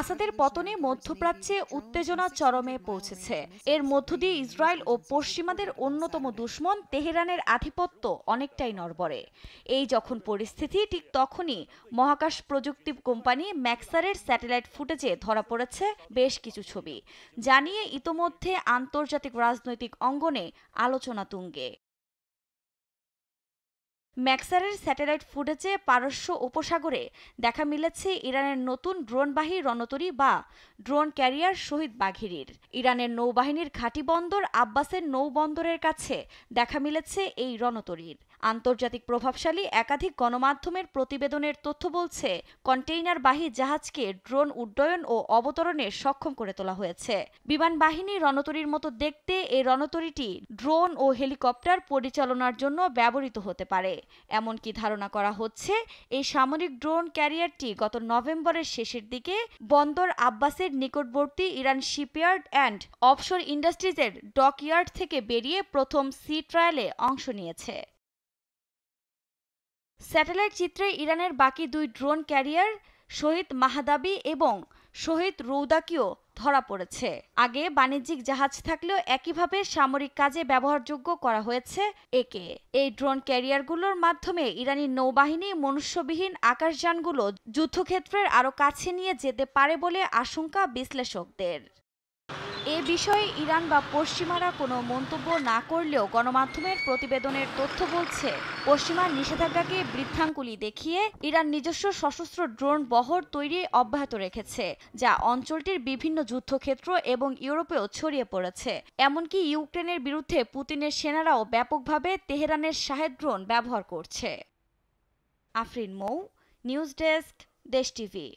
আসাদের পতনে মধ্যপ্রাচ্যে উত্তেজনা চরমে পৌঁছেছে। এর মধ্য দিয়ে ইসরায়েল ও পশ্চিমাদের অন্যতম দুশমন তেহরানের আধিপত্য অনেকটাই নড়বড়ে। এই যখন পরিস্থিতি, ঠিক তখনই মহাকাশ প্রযুক্তি কোম্পানি ম্যাক্সারের স্যাটেলাইট ফুটেজে ধরা পড়েছে বেশ কিছু ছবি, যা নিয়ে ইতোমধ্যে আন্তর্জাতিক রাজনৈতিক অঙ্গনে আলোচনা তুঙ্গে। ম্যাক্সারের স্যাটেলাইট ফুটেজে পারস্য উপসাগরে দেখা মিলেছে ইরানের নতুন ড্রোনবাহী রণতরী বা ড্রোন ক্যারিয়ার শহীদ বাঘিরির। ইরানের নৌবাহিনীর ঘাঁটি বন্দর আব্বাসের নৌবন্দরের কাছে দেখা মিলেছে এই রণতরীর। আন্তর্জাতিক প্রভাবশালী একাধিক গণমাধ্যমের প্রতিবেদনের তথ্য বলছে, কন্টেইনারবাহী জাহাজকে ড্রোন উড্ডয়ন ও অবতরণে সক্ষম করে তোলা হয়েছে। বিমান বাহিনী রণতরীর মতো দেখতে এই রণতরীটি ড্রোন ও হেলিকপ্টার পরিচালনার জন্য ব্যবহৃত হতে পারে। এমনকি ধারণা করা হচ্ছে, এই সামরিক ড্রোন ক্যারিয়ারটি গত নভেম্বরের শেষের দিকে বন্দর আব্বাসের নিকটবর্তী ইরান শিপইয়ার্ড অ্যান্ড অফশোর ইন্ডাস্ট্রিজের ডকইয়ার্ড থেকে বেরিয়ে প্রথম সি ট্রায়ালে অংশ নিয়েছে। স্যাটেলাইট চিত্রে ইরানের বাকি দুই ড্রোন ক্যারিয়ার শহীদ মাহদাবি এবং শহীদ রৌদাকিও ধরা পড়েছে। আগে বাণিজ্যিক জাহাজ থাকলেও একইভাবে সামরিক কাজে ব্যবহারযোগ্য করা হয়েছে একে। এই ড্রোন ক্যারিয়ারগুলোর মাধ্যমে ইরানি নৌবাহিনী মনুষ্যবিহীন আকাশযানগুলো যুদ্ধক্ষেত্রের আরও কাছে নিয়ে যেতে পারে বলে আশঙ্কা বিশ্লেষকদের। এ বিষয়ে ইরান বা পশ্চিমারা কোনো মন্তব্য না করলেও গণমাধ্যমের প্রতিবেদনের তথ্য বলছে, পশ্চিমা নিষেধাজ্ঞাকে বৃদ্ধাঙ্গুলি দেখিয়ে ইরান নিজস্ব সশস্ত্র ড্রোন বহর তৈরি অব্যাহত রেখেছে, যা অঞ্চলটির বিভিন্ন যুদ্ধক্ষেত্র এবং ইউরোপেও ছড়িয়ে পড়েছে। এমনকি ইউক্রেনের বিরুদ্ধে পুতিনের সেনারাও ব্যাপকভাবে তেহরানের শাহেদ ড্রোন ব্যবহার করছে। আফরিন মৌ, নিউজ ডেস্ক, দেশ টিভি।